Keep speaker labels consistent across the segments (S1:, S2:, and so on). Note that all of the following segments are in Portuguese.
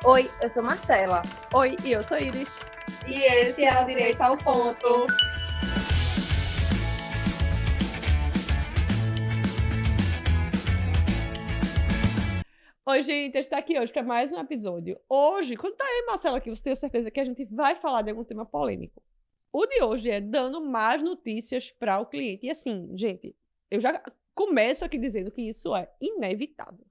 S1: Oi, eu sou Marcela.
S2: Oi, e eu sou Iris.
S1: E esse é o Direito ao Ponto.
S2: Oi, gente, está aqui hoje para mais um episódio. Hoje, quando tá aí, Marcela, aqui, você tem certeza que a gente vai falar de algum tema polêmico. O de hoje é dando mais notícias para o cliente. E assim, gente, eu já começo aqui dizendo que isso é inevitável.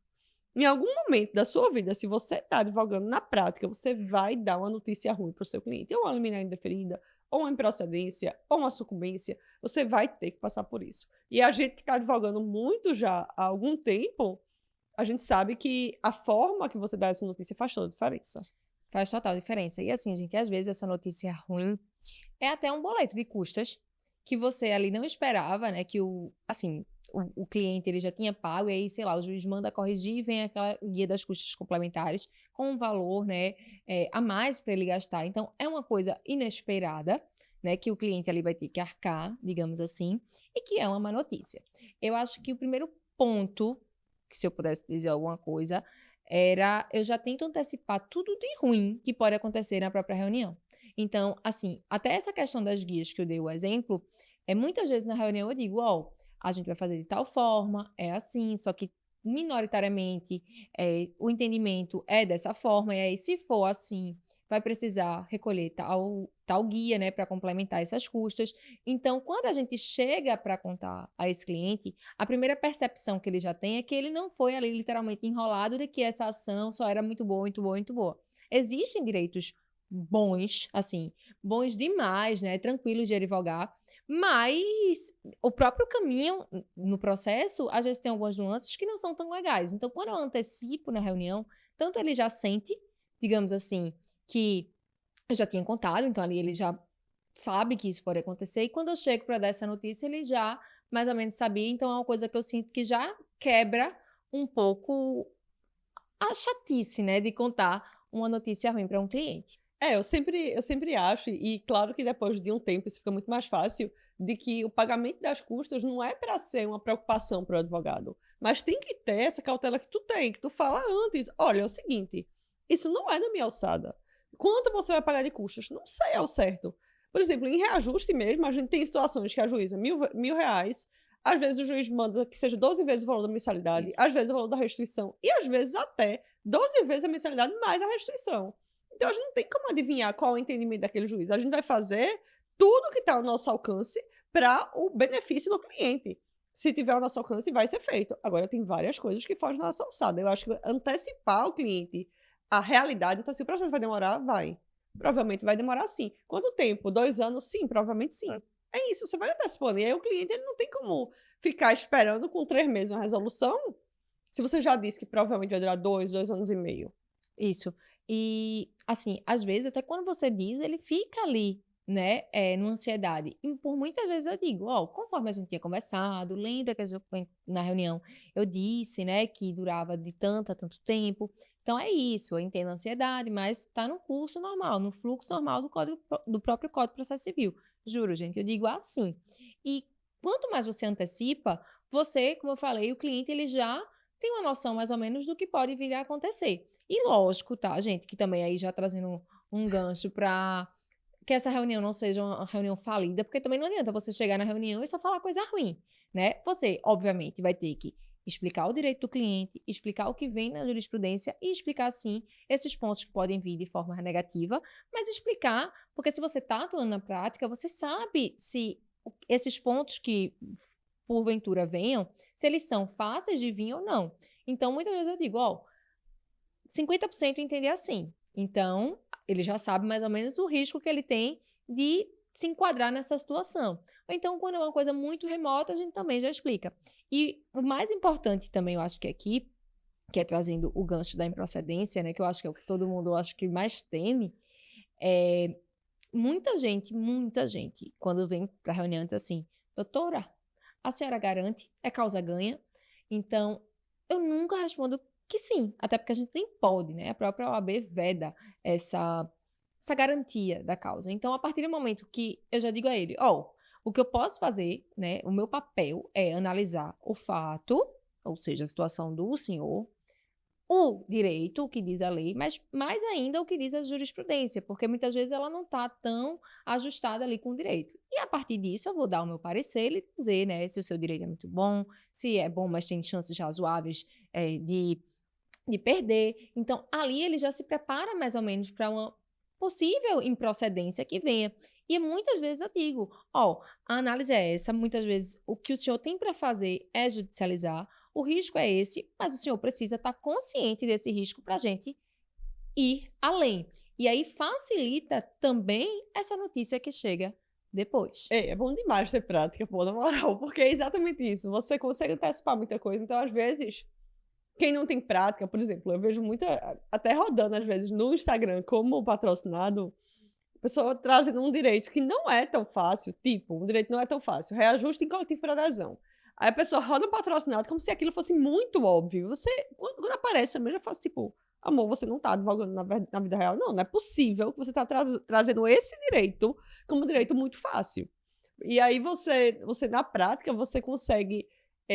S2: Em algum momento da sua vida, se você está advogando na prática, você vai dar uma notícia ruim para o seu cliente, ou uma liminar indeferida, ou uma improcedência, ou uma sucumbência, você vai ter que passar por isso. E a gente que está advogando muito já há algum tempo, a gente sabe que a forma que você dá essa notícia faz toda a diferença.
S3: Faz total diferença. E assim, gente, às vezes essa notícia ruim é até um boleto de custas que você ali não esperava, né? Que o cliente ele já tinha pago, e aí, sei lá, o juiz manda corrigir e vem aquela guia das custas complementares com um valor, né, a mais para ele gastar. Então, é uma coisa inesperada, né? Que o cliente ali vai ter que arcar, digamos assim, e que é uma má notícia. Eu acho que o primeiro ponto, que se eu pudesse dizer alguma coisa, era eu já tento antecipar tudo de ruim que pode acontecer na própria reunião. Então, assim, até essa questão das guias que eu dei o exemplo, muitas vezes na reunião eu digo, ó, a gente vai fazer de tal forma, é assim, só que minoritariamente o entendimento é dessa forma, e aí se for assim, vai precisar recolher tal guia, né, para complementar essas custas. Então, quando a gente chega para contar a esse cliente, a primeira percepção que ele já tem é que ele não foi ali literalmente enrolado de que essa ação só era muito boa, muito boa, muito boa. Existem direitos bons, assim, bons demais, né, tranquilos de advogar, mas o próprio caminho no processo, às vezes tem algumas nuances que não são tão legais. Então, quando eu antecipo na reunião, tanto ele já sente, digamos assim, que eu já tinha contado, então ali ele já sabe que isso pode acontecer, e quando eu chego para dar essa notícia, ele já mais ou menos sabia, então é uma coisa que eu sinto que já quebra um pouco a chatice, né, de contar uma notícia ruim para um cliente.
S2: Eu sempre acho, e claro que depois de um tempo isso fica muito mais fácil, de que o pagamento das custas não é para ser uma preocupação para o advogado, mas tem que ter essa cautela que tu tem, que tu fala antes. Olha, é o seguinte, isso não é da minha alçada. Quanto você vai pagar de custas? Não sei ao certo. Por exemplo, em reajuste mesmo, a gente tem situações que a juíza mil reais, às vezes o juiz manda que seja 12 vezes o valor da mensalidade,
S3: Isso.
S2: às vezes o valor da restituição, e às vezes até 12 vezes a mensalidade mais a restituição. Então, a gente não tem como adivinhar qual é o entendimento daquele juiz. A gente vai fazer tudo que está ao nosso alcance para o benefício do cliente. Se tiver ao nosso alcance, vai ser feito. Agora, tem várias coisas que fogem da nossa alçada. Eu acho que antecipar o cliente à realidade, então, se o processo vai demorar, vai. Provavelmente vai demorar sim. Quanto tempo? 2 anos? Sim, provavelmente sim. É isso, você vai antecipando. E aí o cliente ele não tem como ficar esperando com 3 meses uma resolução, se você já disse que provavelmente vai durar 2 anos e meio.
S3: Isso. E, assim, às vezes, até quando você diz, ele fica ali, né, numa ansiedade. E por muitas vezes eu digo, ó, conforme a gente tinha conversado, lembra que a gente, na reunião eu disse, né, que durava de tanto a tanto tempo. Então é isso, eu entendo a ansiedade, mas está no curso normal, no fluxo normal do próprio Código de Processo Civil. Juro, gente, eu digo assim. E quanto mais você antecipa, você, como eu falei, o cliente ele já tem uma noção mais ou menos do que pode vir a acontecer. E lógico, tá, gente, que também aí já trazendo um gancho para que essa reunião não seja uma reunião falida, porque também não adianta você chegar na reunião e só falar coisa ruim, né? Você, obviamente, vai ter que explicar o direito do cliente, explicar o que vem na jurisprudência e explicar, sim, esses pontos que podem vir de forma negativa, mas explicar, porque se você está atuando na prática, você sabe se esses pontos que porventura venham, se eles são fáceis de vir ou não. Então, muitas vezes eu digo, ó, 50% entender assim. Então, ele já sabe mais ou menos o risco que ele tem de se enquadrar nessa situação. Ou então, quando é uma coisa muito remota, a gente também já explica. E o mais importante também, eu acho que aqui, que é trazendo o gancho da improcedência, né, que eu acho que é o que todo mundo, eu acho que mais teme, é muita gente, quando vem para a reunião, diz assim, doutora, a senhora garante? É causa ganha? Então, eu nunca respondo que sim, até porque a gente nem pode, né? A própria OAB veda essa garantia da causa. Então, a partir do momento que eu já digo a ele, ó, o que eu posso fazer, né? O meu papel é analisar o fato, ou seja, a situação do senhor, o direito, o que diz a lei, mas mais ainda o que diz a jurisprudência, porque muitas vezes ela não está tão ajustada ali com o direito. E a partir disso eu vou dar o meu parecer e dizer, né, se o seu direito é muito bom, se é bom, mas tem chances razoáveis de perder. Então, ali ele já se prepara mais ou menos para uma possível improcedência que venha. E muitas vezes eu digo, ó, a análise é essa, muitas vezes o que o senhor tem para fazer é judicializar, o risco é esse, mas o senhor precisa estar consciente desse risco para a gente ir além. E aí facilita também essa notícia que chega depois.
S2: É bom demais ter prática, pô, na moral, porque é exatamente isso. Você consegue antecipar muita coisa. Então, às vezes, quem não tem prática, por exemplo, eu vejo muita, até rodando às vezes no Instagram como patrocinado, pessoa trazendo um direito que não é tão fácil, tipo, um direito não é tão fácil, reajuste em coletivo por adesão. Aí a pessoa roda um patrocinado como se aquilo fosse muito óbvio. Você, quando aparece, eu já faço tipo, amor, você não tá advogando na vida real. Não, não é possível que você tá trazendo esse direito como um direito muito fácil. E aí você na prática, você consegue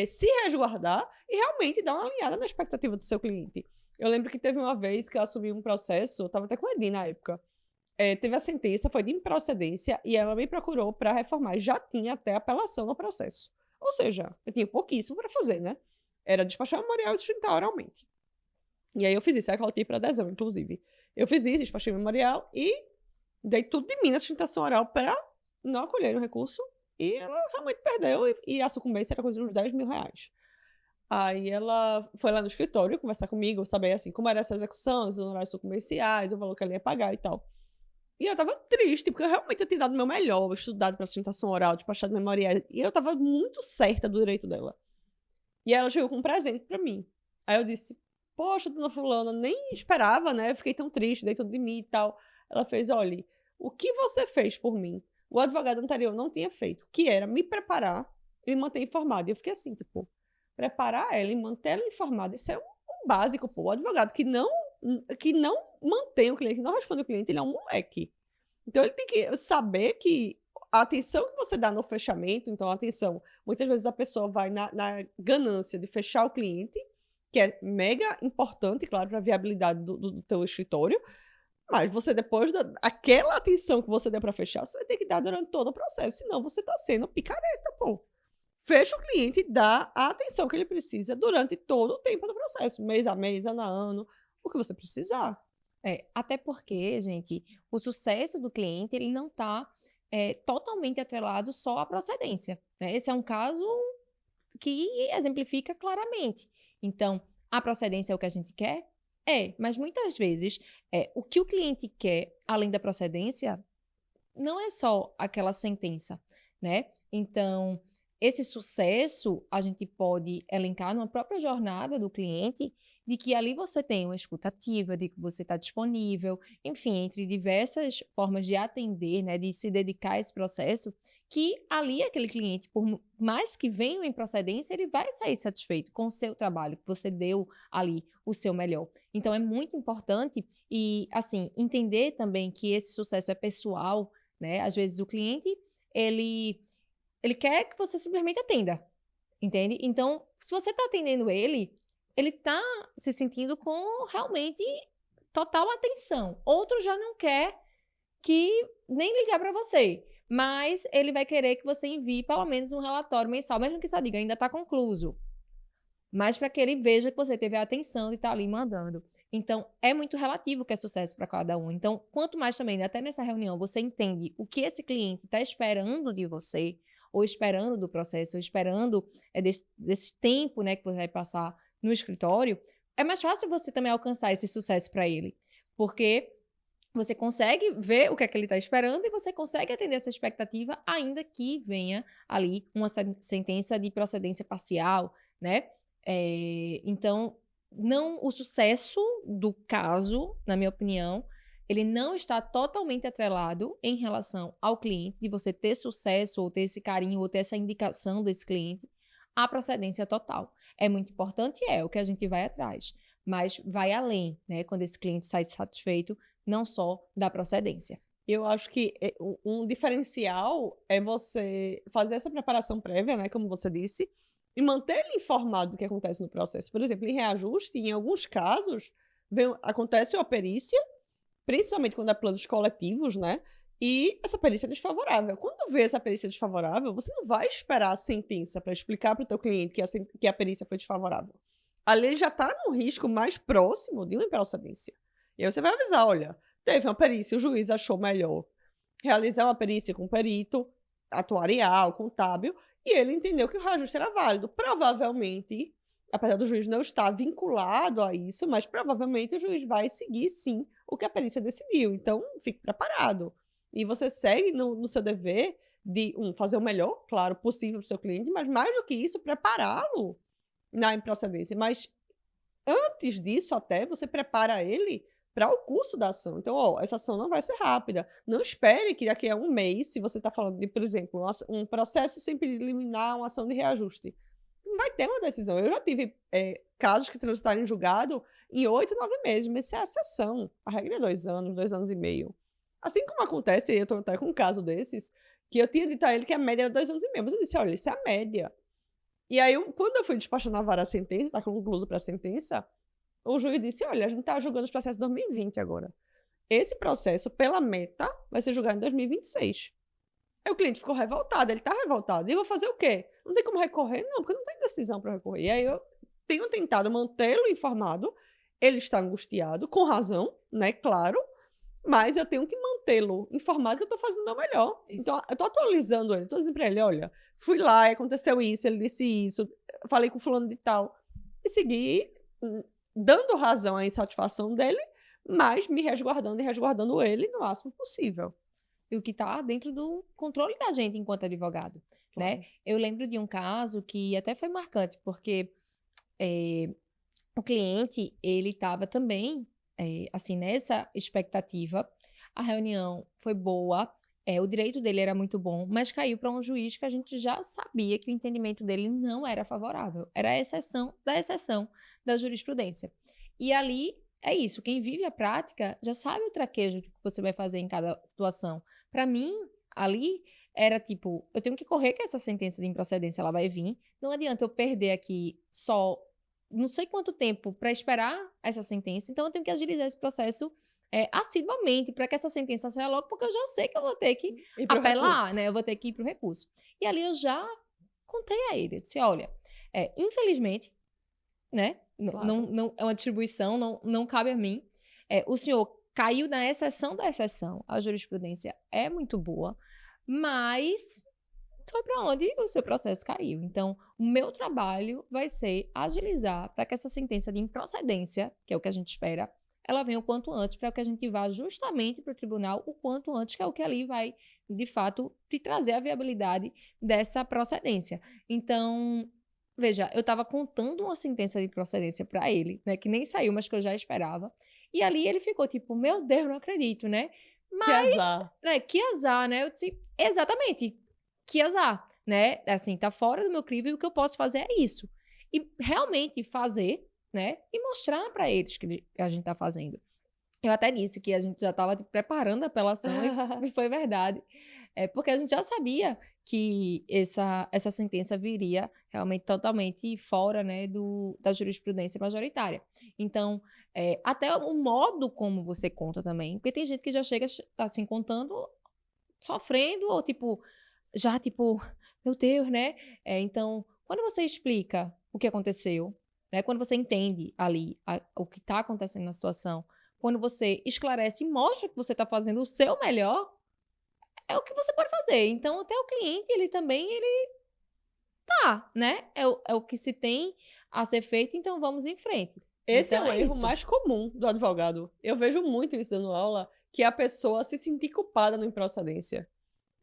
S2: se resguardar e realmente dar uma alinhada na expectativa do seu cliente. Eu lembro que teve uma vez que eu assumi um processo, eu estava até com a Edi na época, teve a sentença, foi de improcedência, e ela me procurou para reformar. Já tinha até apelação no processo. Ou seja, eu tinha pouquíssimo para fazer, né? Era despachar memorial e sustentar oralmente. E aí eu fiz isso, é coletivo para adesão, inclusive. Eu fiz isso, despachei memorial e dei tudo de mim na sustentação oral para não acolher o recurso. E ela realmente perdeu, e a sucumbência era coisa de uns 10 mil reais. Aí ela foi lá no escritório conversar comigo, saber assim, como era essa execução, os honorários sucumbenciais, o valor que ela ia pagar e tal. E eu tava triste, porque eu realmente tinha dado o meu melhor, estudado para sustentação oral, despachado memorial, e eu tava muito certa do direito dela. E aí ela chegou com um presente pra mim. Aí eu disse, poxa, dona fulana, nem esperava, né? Eu fiquei tão triste, dei tudo de mim e tal. Ela fez, olha, o que você fez por mim, o advogado anterior não tinha feito, que era me preparar e me manter informada. E eu fiquei assim, tipo, preparar ela e manter ela informada, isso é um básico, pô. O advogado que não mantém o cliente, que não responde o cliente, ele é um moleque. Então ele tem que saber que a atenção que você dá no fechamento, então atenção, muitas vezes a pessoa vai na ganância de fechar o cliente, que é mega importante, claro, para a viabilidade do teu escritório, mas você depois aquela atenção que você der para fechar, você vai ter que dar durante todo o processo, senão você está sendo picareta, pô. Fecha o cliente e dá a atenção que ele precisa durante todo o tempo do processo, mês a mês, ano a ano, o que você precisar.
S3: Até porque, gente, o sucesso do cliente ele não está totalmente atrelado só à procedência, né? Esse é um caso que exemplifica claramente. Então, a procedência é o que a gente quer? Mas muitas vezes o que o cliente quer, além da procedência, não é só aquela sentença, né? Então, esse sucesso a gente pode elencar numa própria jornada do cliente, de que ali você tem uma escuta ativa, de que você está disponível, enfim, entre diversas formas de atender, né, de se dedicar a esse processo, que ali aquele cliente, por mais que venha em procedência, ele vai sair satisfeito com o seu trabalho, que você deu ali o seu melhor. Então, é muito importante e, assim, entender também que esse sucesso é pessoal, né? Às vezes o cliente, ele quer que você simplesmente atenda, entende? Então, se você está atendendo ele está se sentindo com realmente total atenção. Outro já não quer que nem ligar para você, mas ele vai querer que você envie pelo menos um relatório mensal, mesmo que só diga ainda está concluso, mas para que ele veja que você teve a atenção de estar ali mandando. Então, é muito relativo o que é sucesso para cada um. Então, quanto mais também, até nessa reunião, você entende o que esse cliente está esperando de você, ou esperando do processo, ou esperando desse tempo, né, que você vai passar no escritório, é mais fácil você também alcançar esse sucesso para ele. Porque você consegue ver o que é que ele está esperando e você consegue atender essa expectativa, ainda que venha ali uma sentença de procedência parcial, né? Então, o sucesso do caso, na minha opinião, ele não está totalmente atrelado em relação ao cliente, de você ter sucesso, ou ter esse carinho, ou ter essa indicação desse cliente, à procedência total. É muito importante, o que a gente vai atrás, mas vai além, né? Quando esse cliente sai satisfeito, não só da procedência.
S2: Eu acho que um diferencial é você fazer essa preparação prévia, né? Como você disse, e manter ele informado do que acontece no processo. Por exemplo, em reajuste, em alguns casos, acontece uma perícia, principalmente quando é planos coletivos, né? E essa perícia é desfavorável. Quando vê essa perícia desfavorável, você não vai esperar a sentença para explicar para o teu cliente que a perícia foi desfavorável. Ali ele já está num risco mais próximo de uma improcedência. E aí você vai avisar, olha, teve uma perícia, o juiz achou melhor realizar uma perícia com perito, atuarial, contábil, e ele entendeu que o reajuste era válido. Provavelmente, apesar do juiz não estar vinculado a isso, mas provavelmente o juiz vai seguir, sim, o que a perícia decidiu. Então, fique preparado. E você segue no seu dever de, fazer o melhor, claro, possível para o seu cliente, mas mais do que isso, prepará-lo na improcedência. Mas antes disso, até, você prepara ele para o curso da ação. Então, essa ação não vai ser rápida. Não espere que daqui a um mês, se você está falando de, por exemplo, um processo sem pedir liminar, uma ação de reajuste, não vai ter uma decisão. Eu já tive casos que transitaram em julgado em 8, 9 meses, mas isso é a exceção. A regra é 2 anos, 2 anos e meio. Assim como acontece, eu estou até com um caso desses, que eu tinha dito a ele que a média era 2 anos e meio, mas eu disse, olha, isso é a média. E aí, quando eu fui despachar na vara a sentença, está concluso para a sentença, o juiz disse, olha, a gente está julgando os processos de 2020 agora. Esse processo, pela meta, vai ser julgado em 2026. Aí o cliente ficou revoltado, ele está revoltado. E eu vou fazer o quê? Não tem como recorrer? Não, porque não tem decisão para recorrer. E aí eu tenho tentado mantê-lo informado, ele está angustiado, com razão, né, claro, mas eu tenho que mantê-lo informado que eu estou fazendo o meu melhor.
S3: Isso.
S2: Então, eu estou atualizando ele, estou dizendo para ele, olha, fui lá, aconteceu isso, ele disse isso, falei com fulano de tal, e segui dando razão à insatisfação dele, mas me resguardando e resguardando ele no máximo possível.
S3: E o que está dentro do controle da gente enquanto advogado, né?
S2: Claro.
S3: Eu lembro de um caso que até foi marcante, porque o cliente, ele estava também, assim, nessa expectativa. A reunião foi boa, o direito dele era muito bom, mas caiu para um juiz que a gente já sabia que o entendimento dele não era favorável. Era a exceção da jurisprudência. E ali é isso, quem vive a prática já sabe o traquejo que você vai fazer em cada situação. Para mim, ali era tipo, eu tenho que correr que essa sentença de improcedência ela vai vir. Não adianta eu perder aqui só não sei quanto tempo para esperar essa sentença, então eu tenho que agilizar esse processo assiduamente para que essa sentença saia logo, porque eu já sei que eu vou ter que apelar, né? Eu vou ter que ir para o recurso. E ali eu já contei a ele, eu disse, olha, infelizmente, né?
S2: Claro.
S3: Não é uma distribuição, não cabe a mim. O senhor caiu na exceção da exceção. A jurisprudência é muito boa, mas foi para onde o seu processo caiu. Então, o meu trabalho vai ser agilizar para que essa sentença de improcedência, que é o que a gente espera, ela venha o quanto antes, para que a gente vá justamente para o tribunal o quanto antes, que é o que ali vai, de fato, te trazer a viabilidade dessa procedência. Então, veja, eu estava contando uma sentença de procedência para ele, né, que nem saiu, mas que eu já esperava. E ali ele ficou tipo, meu Deus, não acredito, né? Mas,
S2: que azar.
S3: Que azar, né? Eu disse, exatamente, que azar, né? Assim, tá fora do meu crivo e o que eu posso fazer é isso. E realmente fazer, né? E mostrar para eles que a gente tá fazendo. Eu até disse que a gente já estava preparando a apelação e foi verdade. Porque a gente já sabia que essa sentença viria realmente totalmente fora, né, da jurisprudência majoritária. Então, até o modo como você conta também, porque tem gente que já chega assim contando, sofrendo, ou tipo, meu Deus, né? Então, quando você explica o que aconteceu, né, quando você entende ali o que está acontecendo na situação, quando você esclarece e mostra que você está fazendo o seu melhor, é o que você pode fazer. Então, até o cliente, ele também, tá, né? É o que se tem a ser feito, então vamos em frente.
S2: Esse
S3: Então,
S2: é o erro
S3: isso.
S2: mais comum do advogado. Eu vejo muito isso dando aula, que é a pessoa se sentir culpada na improcedência.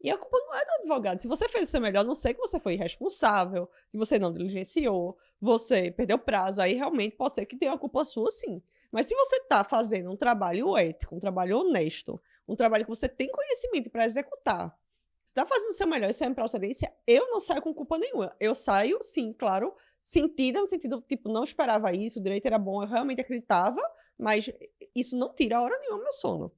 S2: E a culpa não é do advogado. Se você fez o seu melhor, a não sei que você foi irresponsável, que você não diligenciou, você perdeu prazo, aí realmente pode ser que tenha uma culpa sua, sim. Mas se você está fazendo um trabalho ético, um trabalho honesto, um trabalho que você tem conhecimento para executar, você está fazendo o seu melhor e você é improcedência, eu não saio com culpa nenhuma. Eu saio, sim, claro, sentida, no sentido, tipo, não esperava isso, o direito era bom, eu realmente acreditava, mas isso não tira a hora nenhuma do meu sono.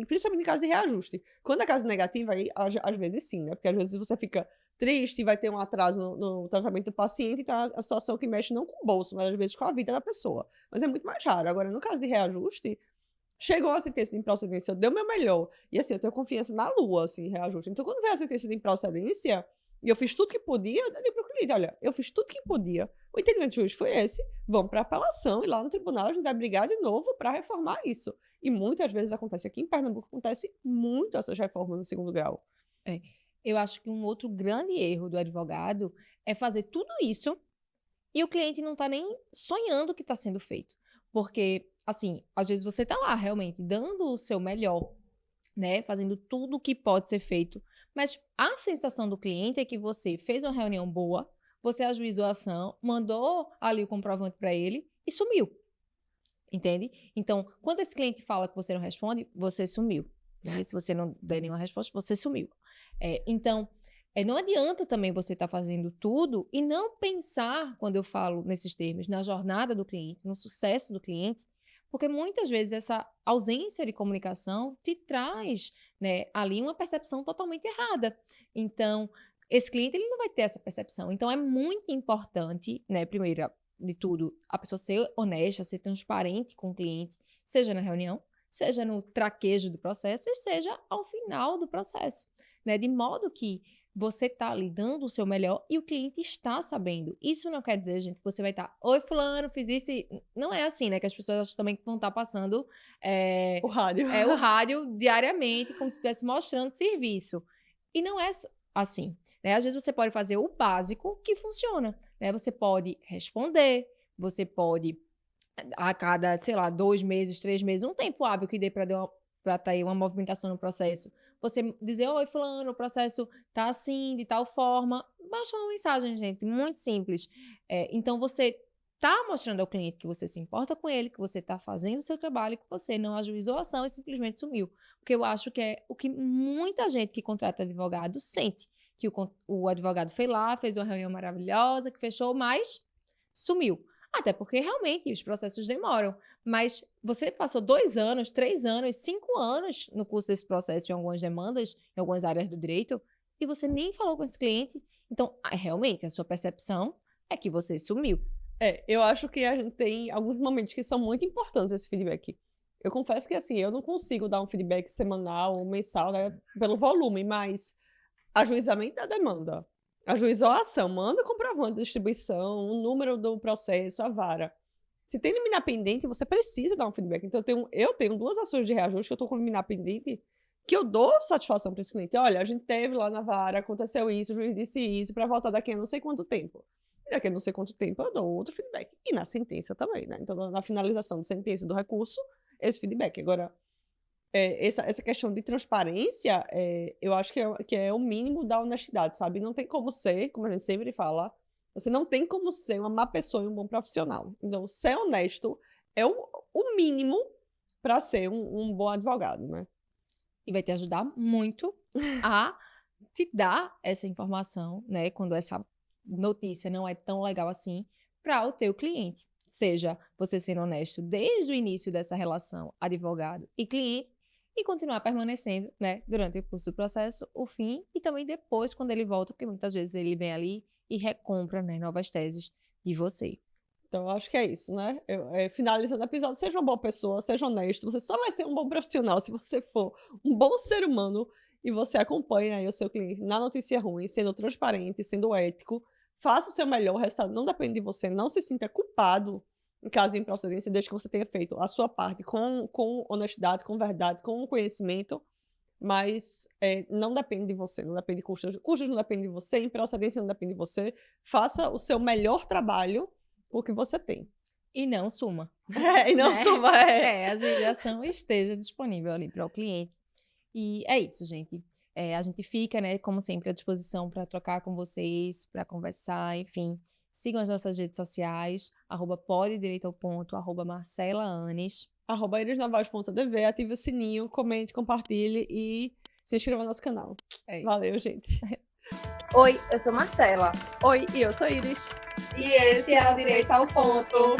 S2: Principalmente em caso de reajuste. Quando é caso negativo, aí às vezes sim, né? Porque às vezes você fica triste, vai ter um atraso no tratamento do paciente, então a situação que mexe não com o bolso, mas às vezes com a vida da pessoa. Mas é muito mais raro. Agora, no caso de reajuste, chegou a sentença de improcedência, eu dei o meu melhor. E assim, eu tenho confiança na lua, assim, em reajuste. Então, quando vem a sentença de improcedência, e eu fiz tudo que podia, eu digo pro cliente, olha, eu fiz tudo que podia. O entendimento justo foi esse, vamos para apelação, e lá no tribunal a gente vai brigar de novo para reformar isso. E muitas vezes acontece aqui em Pernambuco, acontece muito essas reformas no segundo grau.
S3: Eu acho que um outro grande erro do advogado é fazer tudo isso e o cliente não está nem sonhando que está sendo feito. Porque, assim, às vezes você está lá realmente dando o seu melhor, né? Fazendo tudo o que pode ser feito. Mas a sensação do cliente é que você fez uma reunião boa, você ajuizou a ação, mandou ali o comprovante para ele e sumiu. Entende? Então, quando esse cliente fala que você não responde, você sumiu. Né? Se você não der nenhuma resposta, você sumiu. Então, não adianta também você estar fazendo tudo e não pensar, quando eu falo nesses termos, na jornada do cliente, no sucesso do cliente, porque muitas vezes essa ausência de comunicação te traz, né, ali uma percepção totalmente errada. Então, esse cliente ele não vai ter essa percepção. Então, é muito importante, né, primeiro de tudo, a pessoa ser honesta, ser transparente com o cliente, seja na reunião, seja no traquejo do processo e seja ao final do processo, né? De modo que você está ali dando o seu melhor e o cliente está sabendo. Isso não quer dizer, gente, que você vai estar, oi fulano, fiz isso e... Não é assim, né? Que as pessoas também vão estar passando
S2: O rádio.
S3: o rádio diariamente, como se estivesse mostrando serviço. E não é assim, né? Às vezes você pode fazer o básico que funciona, né? Você pode responder, você pode a cada, sei lá, 2 meses, 3 meses, um tempo hábil que dê para ter uma movimentação no processo. Você dizer, oi, fulano, o processo tá assim, de tal forma. Baixa uma mensagem, gente, muito simples. Então, você tá mostrando ao cliente que você se importa com ele, que você tá fazendo o seu trabalho, que você não ajuizou a ação e simplesmente sumiu. Porque eu acho que é o que muita gente que contrata advogado sente. Que o advogado foi lá, fez uma reunião maravilhosa, que fechou, mas sumiu. Até porque, realmente, os processos demoram. Mas você passou 2 anos, 3 anos, 5 anos no curso desse processo em algumas demandas, em algumas áreas do direito, e você nem falou com esse cliente. Então, realmente, a sua percepção é que você sumiu.
S2: Eu acho que a gente tem alguns momentos que são muito importantes esse feedback. Eu confesso que, assim, eu não consigo dar um feedback semanal ou mensal, né, pelo volume, mas ajuizamento da demanda. Ajuizou a ação, manda comprovante de distribuição, o número do processo, a vara. Se tem liminar pendente, você precisa dar um feedback. Então, eu tenho 2 ações de reajuste que eu estou com liminar pendente, que eu dou satisfação para esse cliente. Olha, a gente teve lá na vara, aconteceu isso, o juiz disse isso, para voltar daqui a não sei quanto tempo. E daqui a não sei quanto tempo eu dou outro feedback. E na sentença também, né? Então, na finalização da sentença do recurso, esse feedback. Agora, essa questão de transparência, eu acho que é o mínimo da honestidade, sabe? Não tem como ser, como a gente sempre fala, você não tem como ser uma má pessoa e um bom profissional. Então, ser honesto é o mínimo para ser um bom advogado, né?
S3: E vai te ajudar muito a te dar essa informação, né? Quando essa notícia não é tão legal assim, para o teu cliente. Seja você sendo honesto desde o início dessa relação advogado e cliente, e continuar permanecendo, né, durante o curso do processo, o fim, e também depois, quando ele volta, porque muitas vezes ele vem ali e recompra, né, novas teses de você.
S2: Então, eu acho que é isso, né? Finalizando o episódio, seja uma boa pessoa, seja honesto. Você só vai ser um bom profissional se você for um bom ser humano e você acompanha aí o seu cliente na notícia ruim, sendo transparente, sendo ético. Faça o seu melhor, o resultado não depende de você. Não se sinta culpado em caso de improcedência, desde que você tenha feito a sua parte com honestidade, com verdade, com conhecimento, mas não depende de você, não depende de custos. Custos não dependem de você, improcedência não depende de você. Faça o seu melhor trabalho com o que você tem.
S3: E não suma.
S2: E não suma,
S3: a ajuização esteja disponível ali para o cliente. E é isso, gente. A gente fica, né, como sempre, à disposição para trocar com vocês, para conversar, enfim. Sigam as nossas redes sociais, @podedireitoaoponto, @marcelaanes,
S2: @irisnavais.tv, ative o sininho, comente, compartilhe e se inscreva no nosso canal. Valeu, gente.
S1: Oi, eu sou Marcela.
S2: Oi, e eu sou Iris.
S1: E esse é o Direito ao Ponto.